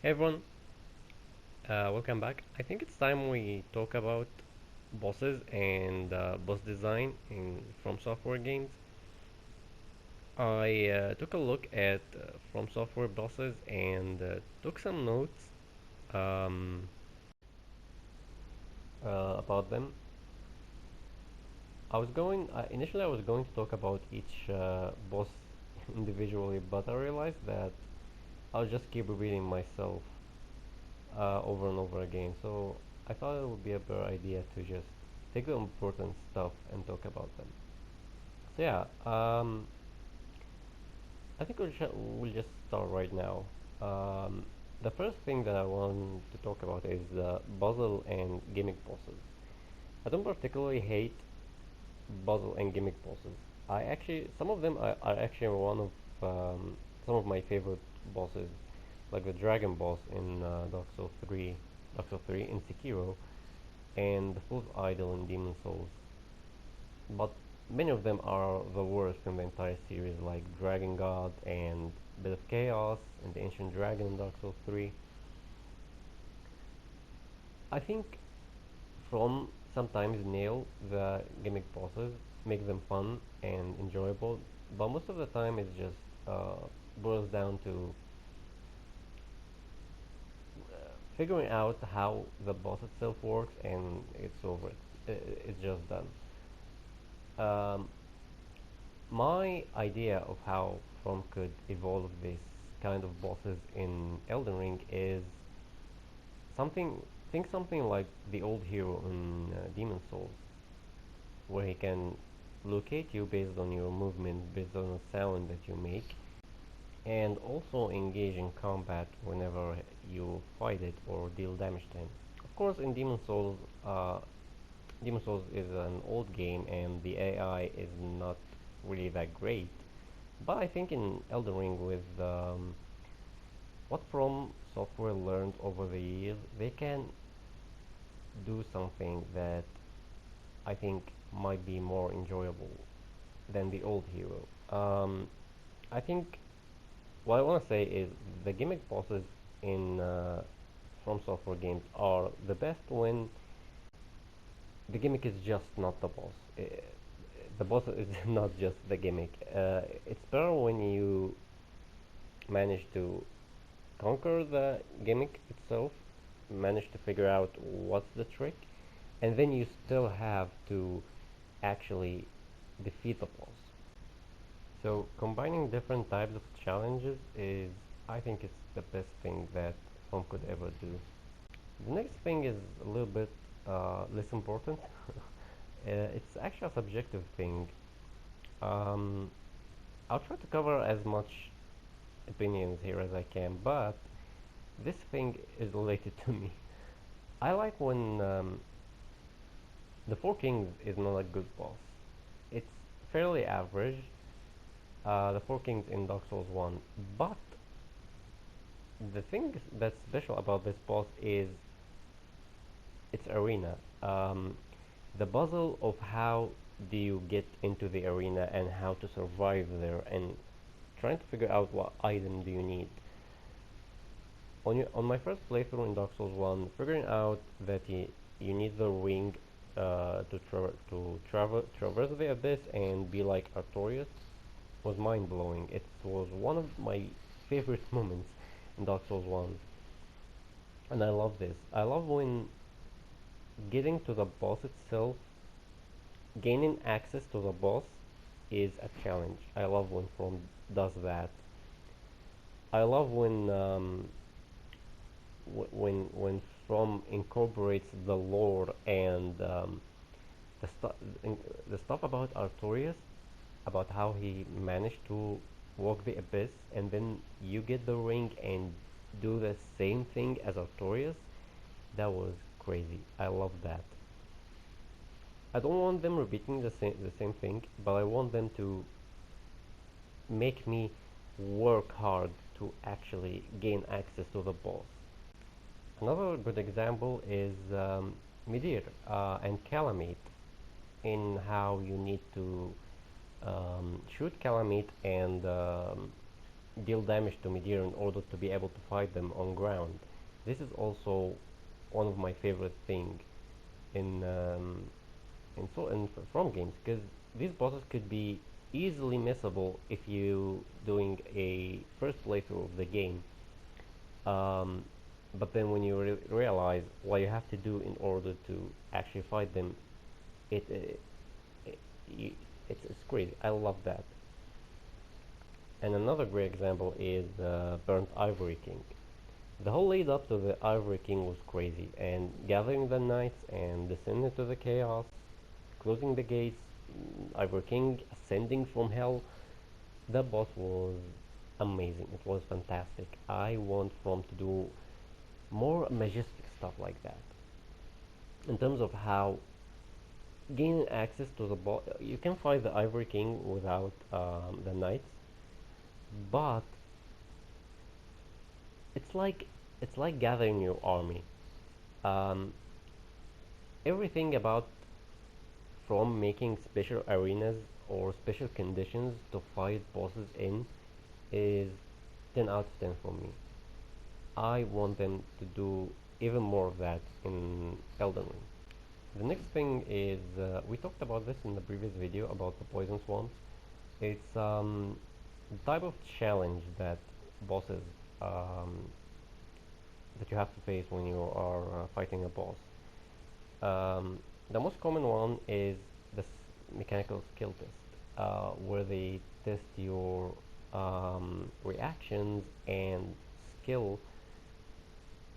Hey everyone, welcome back. I think it's time we talk about bosses and boss design in Fromsoftware games. I took a look at Fromsoftware bosses and took some notes um, about them. Initially I was going to talk about each boss individually, but I realized that I'll just keep repeating myself over and over again. So I thought it would be a better idea to just take the important stuff and talk about them. So yeah, I think we'll just start right now. Um, the first thing that I want to talk about is puzzle and gimmick bosses. I don't particularly hate puzzle and gimmick bosses. Some of them are actually one of some of my favorite bosses, like the dragon boss in Dark Souls 3 in Sekiro, and the Fool's Idol in Demon Souls. But many of them are the worst in the entire series, like Dragon God and Bit of Chaos and the Ancient Dragon in Dark Souls 3. I think From sometimes nail the gimmick bosses, make them fun and enjoyable, but most of the time it just boils down to figuring out how the boss itself works, and it's over. It's just done. Um, my idea of how From could evolve this kind of bosses in Elden Ring is something. Think something like the old hero in Demon Souls, where he can locate you based on your movement, based on the sound that you make, and also engage in combat whenever you fight it or deal damage to him. Of course, in Demon Souls is an old game and the AI is not really that great. But I think in Elden Ring, with what From Software learned over the years, they can do something that I think might be more enjoyable than the old hero. I think what I want to say is the gimmick bosses in From Software games are the best when the gimmick is just not the boss. The boss is not just the gimmick. It's better when you manage to conquer the gimmick itself, manage to figure out what's the trick, and then you still have to actually defeat the boss. So combining different types of challenges is, I think, it's the best thing that From could ever do. The next thing is a little bit less important. It's actually a subjective thing. Um, I'll try to cover as much opinions here as I can, but this thing is related to me. I like when the Four Kings is not a good boss. It's fairly average, the Four Kings in Dark Souls 1, but the thing that's special about this boss is its arena. The puzzle of how do you get into the arena and how to survive there, and trying to figure out what item do you need. On my first playthrough in Dark Souls 1, figuring out that you need the ring to traverse the abyss and be like Artorias was mind blowing. It was one of my favorite moments in Dark Souls 1, and I love this. I love when getting to the boss itself, gaining access to the boss is a challenge. I love when From does that. I love when From incorporates the lore and the stuff the stuff about Artorias, about how he managed to walk the abyss, and then you get the ring and do the same thing as Artorias. That was crazy. I love that. I don't want them repeating the same thing, but I want them to make me work hard to actually gain access to the boss. Another good example is Medea and Calamite, in how you need to shoot Calamite and deal damage to Medea in order to be able to fight them on ground. This is also one of my favorite thing in from games, because these bosses could be easily missable if you doing a first playthrough of the game. Um, but then when you realize what you have to do in order to actually fight them, it, it, you, it's crazy. I love that. And another great example is Burnt Ivory King. The whole lead up to the Ivory King was crazy, and gathering the knights and descending to the chaos, closing the gates, Ivory King ascending from hell. The boss was amazing. It was fantastic. I want From to do more majestic stuff like that. In terms of how gaining access to the boss, you can fight the Ivory King without the knights, but it's like it's like gathering your army. Um, Everything about from making special arenas or special conditions to fight bosses in is 10 out of 10 for me. I want them to do even more of that in Elden Ring. The next thing is, we talked about this in the previous video about the poison swamps. It's the type of challenge that bosses um, that you have to face when you are fighting a boss. The most common one is the mechanical skill test, where they test your reactions and skill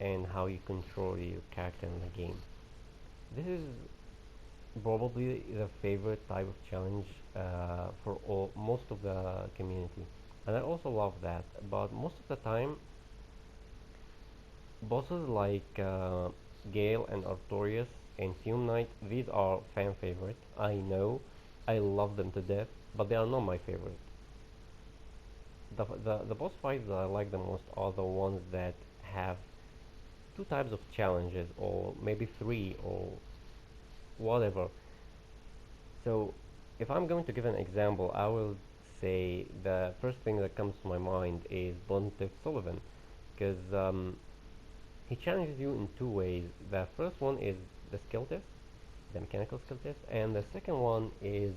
and how you control your character in the game. This is probably the favorite type of challenge for most of the community, and I also love that. But most of the time, bosses like Gale and Artorias and Fume Knight, these are fan favorite. I know, I love them to death, but they are not my favorite. The boss fights that I like the most are the ones that have two types of challenges, or maybe three, or whatever. So, if I'm going to give an example, I will say the first thing that comes to my mind is Pontiff Sullivan, because he challenges you in two ways. The first one is the skill test, the mechanical skill test, and the second one is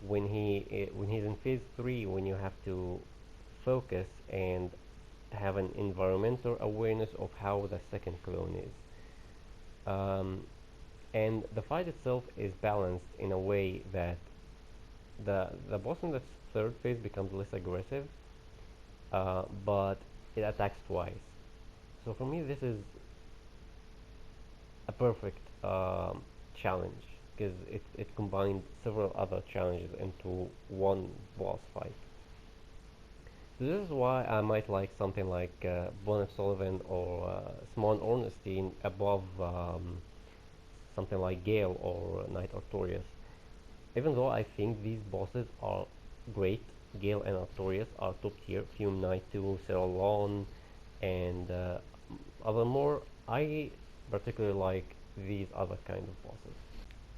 when he's in phase 3, when you have to focus and have an environmental awareness of how the second clone is. Um, and the fight itself is balanced in a way that the boss in the third phase becomes less aggressive, but it attacks twice. So for me, this is a perfect challenge, because it combined several other challenges into one boss fight. So this is why I might like something like Bonnet Sullivan or Simon Ornstein above something like Gale or Knight Artorias. Even though I think these bosses are great, Gale and Artorias are top tier, Fume Knight too, Ceylon, and other more, I particularly like these other kind of bosses.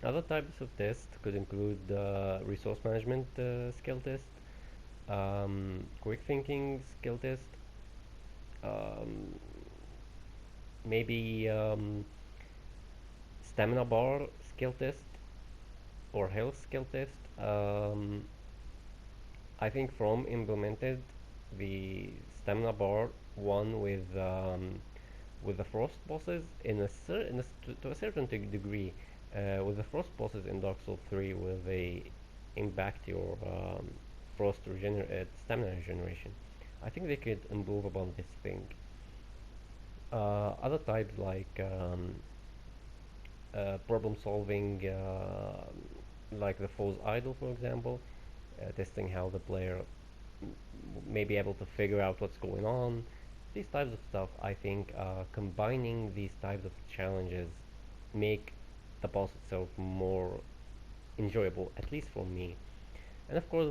Other types of tests could include resource management skill test, quick thinking skill test, um, maybe stamina bar skill test or health skill test. I think From implemented the stamina bar one with the frost bosses in to a certain degree. With the frost bosses in Dark Souls 3, where they impact your frost stamina regeneration. I think they could improve upon this thing. Other types like problem solving, like the Fool's Idol, for example, testing how the player may be able to figure out what's going on. These types of stuff, I think, combining these types of challenges make the boss itself more enjoyable, at least for me. And of course,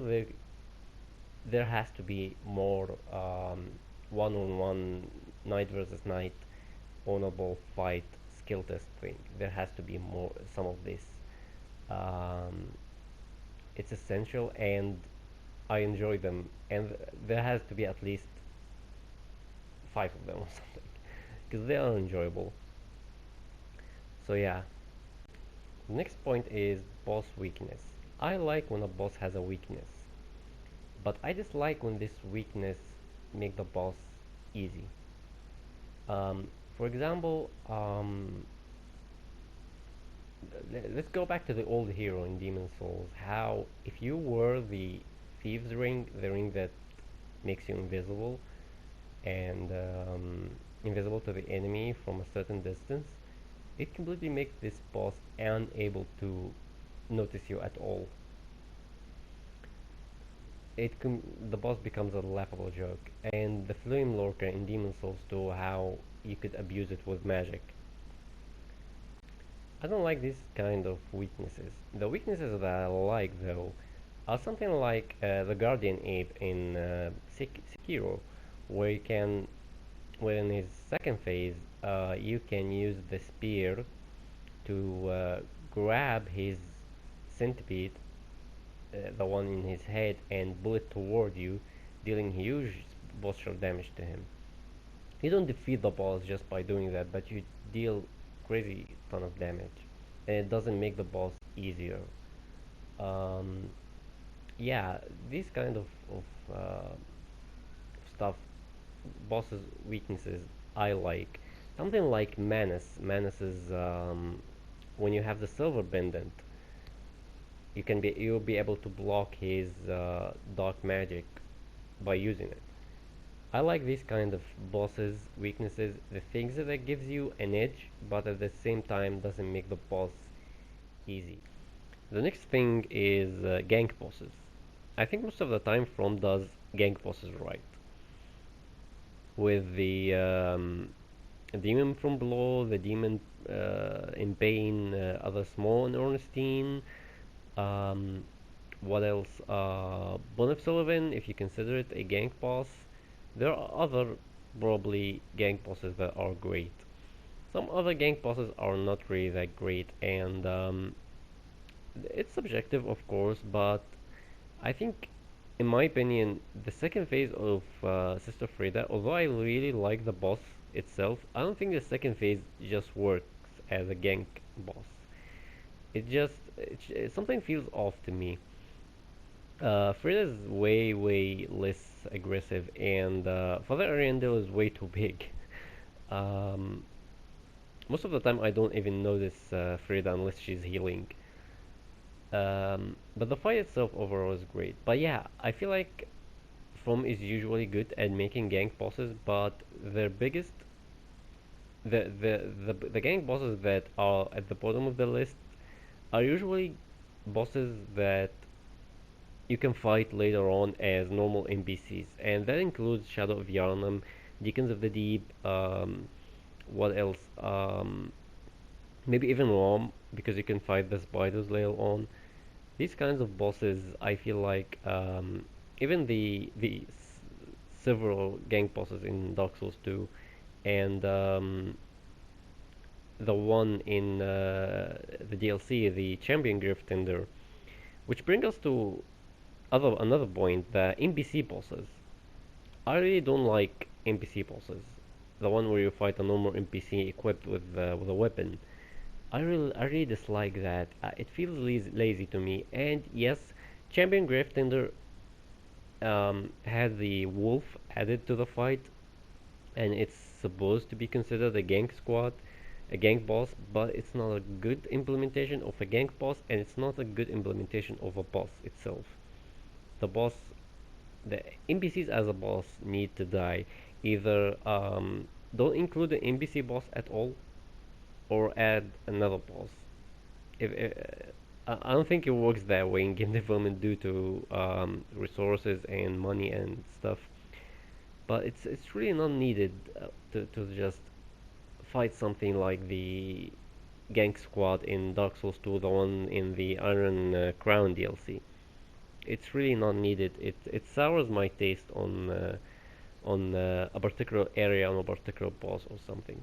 there has to be more one-on-one knight versus knight honorable fight skill test thing. There has to be more some of this. Um, it's essential, and I enjoy them, and there has to be at least five of them or something, because they are enjoyable. So yeah, next point is boss weakness. I like when a boss has a weakness, but I dislike when this weakness make the boss easy. Um, for example, let's go back to the old hero in Demon Souls. How if you were the thieves ring, the ring that makes you invisible and invisible to the enemy from a certain distance, it completely makes this boss unable to notice you at all. The boss becomes a laughable joke, and the flame lurker in Demon Souls 2, how you could abuse it with magic. I don't like these kind of weaknesses. The weaknesses that I like though are something like the Guardian Ape in Sekiro, where you can, where in his second phase, you can use the spear to grab his centipede, the one in his head, and pull it toward you, dealing huge posture damage to him. You don't defeat the boss just by doing that, but you deal crazy ton of damage, and it doesn't make the boss easier. Um, yeah, these kind of stuff, bosses' weaknesses, I like. Something like Manus. Manus is when you have the silver pendant, you'll be able to block his dark magic by using it. I like these kind of bosses, weaknesses, the things that gives you an edge, but at the same time doesn't make the boss easy. The next thing is gank bosses. I think most of the time From does gank bosses right. With the demon from below, the demon in pain, other small in Ornstein. Um, what else? Bonif Sullivan, if you consider it a gank boss. There are other probably gank bosses that are great. Some other gank bosses are not really that great, and it's subjective, of course, but I think, in my opinion, the second phase of Sister Frida, although I really like the boss itself, I don't think the second phase just works as a gank boss. Something feels off to me. Frida's way less aggressive, and Father Ariandel is way too big. Um, Most of the time, I don't even notice Frida unless she's healing. But the fight itself overall is great. But yeah, I feel like From is usually good at making gank bosses, but their biggest the gank bosses that are at the bottom of the list are usually bosses that you can fight later on as normal NPCs, and that includes Shadow of Yharnam, Deacons of the Deep, what else? Maybe even Rom, because you can fight the spiders later on. These kinds of bosses, I feel like, even the several gank bosses in Dark Souls 2, and the one in the DLC, the Champion Griftender, which brings us to another point, the NPC bosses. I really don't like NPC bosses. The one where you fight a normal NPC equipped with a weapon. I really dislike that. It feels lazy to me. And yes, Champion Griftender had the wolf added to the fight, and it's supposed to be considered a gank squad, a gank boss, but it's not a good implementation of a gank boss, and it's not a good implementation of a boss itself. The boss, the NPCs as a boss need to die. Either don't include the NPC boss at all, or add another boss. If I don't think it works that way in game development due to resources and money and stuff. But it's really not needed to just fight something like the Gank Squad in Dark Souls 2, the one in the Iron Crown DLC. It's really not needed. It sours my taste on a particular area, on a particular boss or something.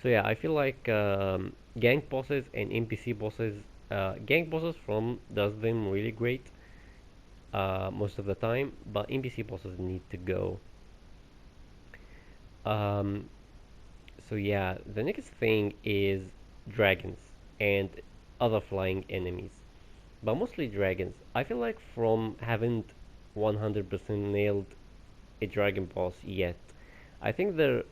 So yeah, I feel like gank bosses and NPC bosses, gank bosses From does them really great. most of the time, but NPC bosses need to go. Um, so yeah, the next thing is dragons and other flying enemies, but mostly dragons. I feel like From haven't 100% nailed a dragon boss yet. I think their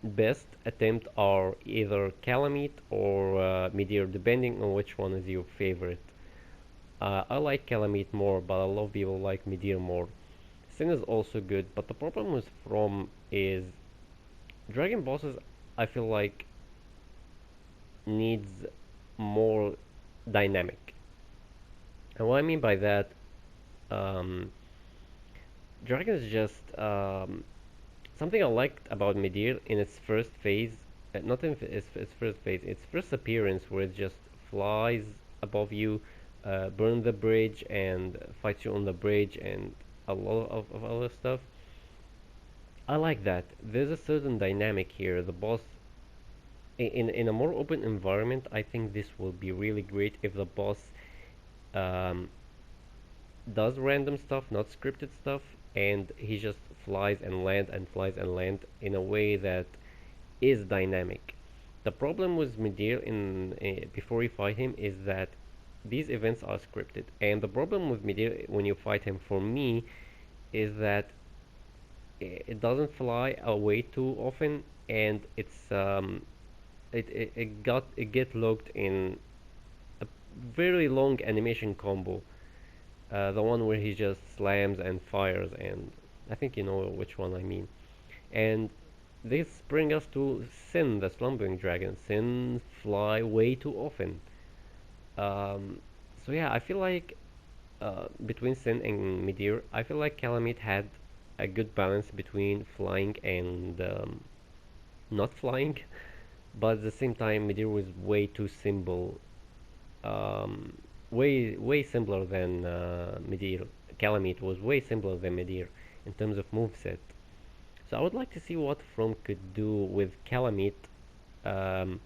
best attempt are either Calamite or Meteor, depending on which one is your favorite. I like Calamite more, but a lot of people like Meteor more. Sin is also good, but the problem with From is dragon bosses. I feel like needs more dynamic. And what I mean by that, um, dragon is just something I liked about Medir in its first phase, not in its first phase, its first appearance, where it just flies above you, burn the bridge, and fights you on the bridge, and a lot of other stuff. I like that. There's a certain dynamic here. The boss, in a more open environment, I think this will be really great if the boss um, does random stuff, not scripted stuff, and he just flies and land in a way that is dynamic. The problem with Midir in before you fight him is that these events are scripted, and the problem with Midir when you fight him, for me, is that it doesn't fly away too often, and it get locked in a very long animation combo. The one where he just slams and fires, and I think you know which one I mean. And this brings us to Sin, the slumbering dragon. Sin fly way too often. Um, so yeah, I feel like between Sin and Meteor, I feel like Calamite had a good balance between flying and not flying, but at the same time, Meteor was way too simple, um, way simpler than Medir. Calamite was way simpler than Medir in terms of moveset. So I would like to see what From could do with Calamite um,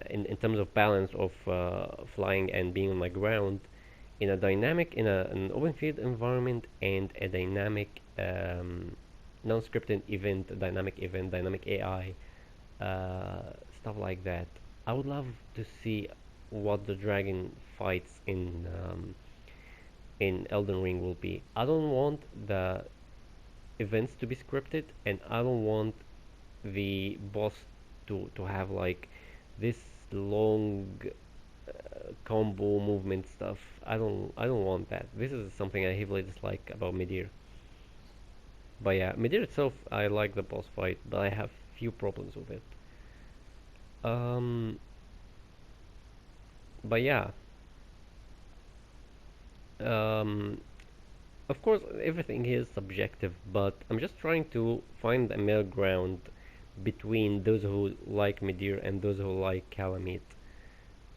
in terms of balance of flying and being on the ground in a dynamic in an open field environment and a dynamic non-scripted event, dynamic AI, stuff like that. I would love to see what the dragon fights in Elden Ring will be. I don't want the events to be scripted, and I don't want the boss to have like this long combo movement stuff. I don't want that. This is something I heavily dislike about Midir. But yeah, Midir itself, I like the boss fight, but I have few problems with it. Um, but yeah, um, of course, everything here is subjective, but I'm just trying to find a middle ground between those who like Midir and those who like Calamite.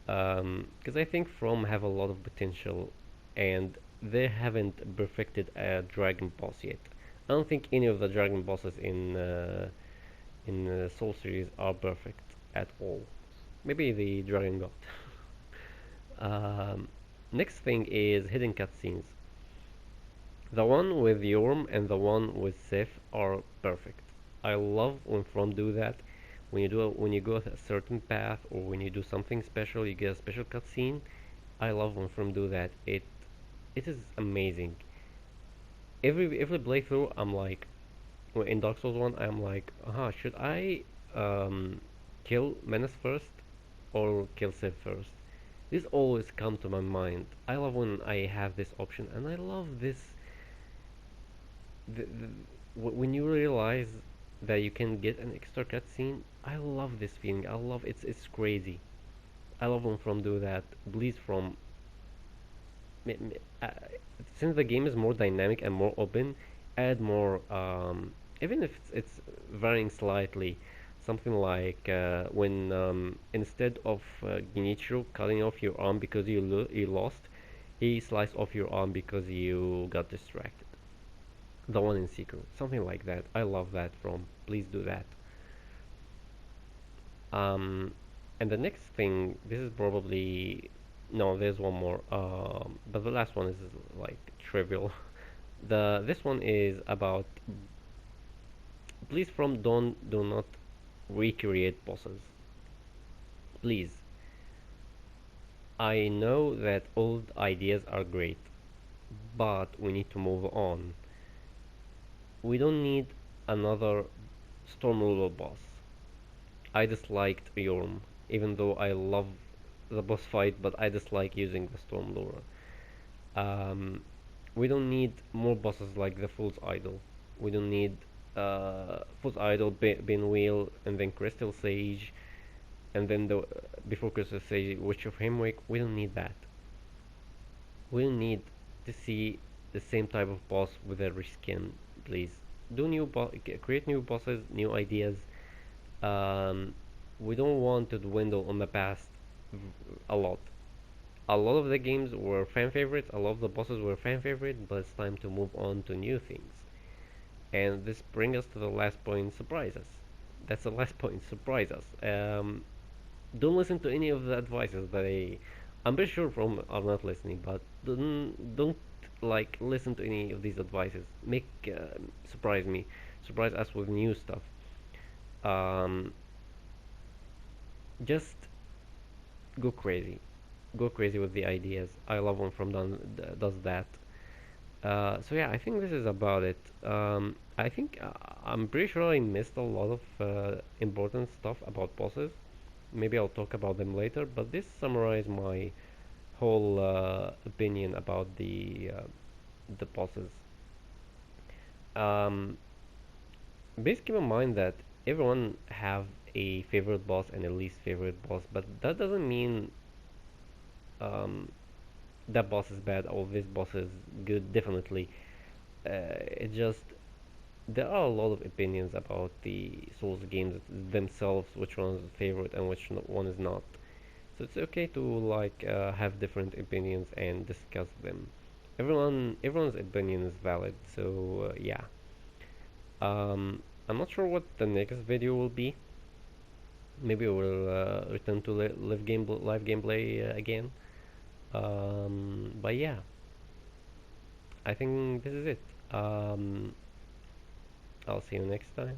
Because I think From have a lot of potential, and they haven't perfected a dragon boss yet. I don't think any of the dragon bosses in Soul series are perfect at all. Maybe the Dragon God. Next thing is hidden cutscenes. The one with Yorm and the one with Sif are perfect. I love when From do that. When you go a certain path or when you do something special, you get a special cutscene. I love when From do that. It is amazing. Every playthrough, I'm like, well, in Dark Souls 1, I'm like, should I kill Menace first or kill Sif first? This always come to my mind. I love when I have this option, and I love this when you realize that you can get an extra cutscene. I love this feeling. I love it's crazy. I love when From do that. Please From uh, since the game is more dynamic and more open, add more even if it's varying slightly. Something like when instead of Genichiro cutting off your arm because you lost, he sliced off your arm because you got distracted. The one in Secret, something like that. I love that From. Please do that. Um, and the next thing, this is probably No, there's one more. But the last one is like trivial. The This one is about, please, from don't do not recreate bosses. Please. I know that old ideas are great, but we need to move on. We don't need another Stormruler boss. I disliked Yorm, even though I love the boss fight, but I dislike using the Stormruler. Um, we don't need more bosses like the Fool's Idol. We don't need Fool's Idol, Binwheel, and then Crystal Sage, and then the before Crystal Sage, Witch of Hemwick. We don't need that. We need to see the same type of boss with a reskin, please. Create new bosses, new ideas. Um, we don't want to dwindle on the past a lot. A lot of the games were fan favorites, a lot of the bosses were fan favorite, but it's time to move on to new things. And this brings us to the last point, surprise us. That's the last point, surprise us. Don't listen to any of the advices that I'm pretty sure from are not listening, but don't like listen to any of these advices. Make surprise me, surprise us with new stuff. Um, just go crazy with the ideas. I love when does that. So yeah, I think this is about it. I think I'm pretty sure I missed a lot of important stuff about bosses. Maybe I'll talk about them later, but this summarizes my whole opinion about the bosses. Um, Please keep in mind that everyone have a favorite boss and a least favorite boss, but that doesn't mean um, that boss is bad or this boss is good. Definitely, it just there are a lot of opinions about the Souls games themselves, which one is favorite and which one is not. So it's okay to like have different opinions and discuss them. Everyone's opinion is valid. So yeah. I'm not sure what the next video will be. Maybe we'll return to live gameplay again. But yeah, I think this is it. Um, I'll see you next time.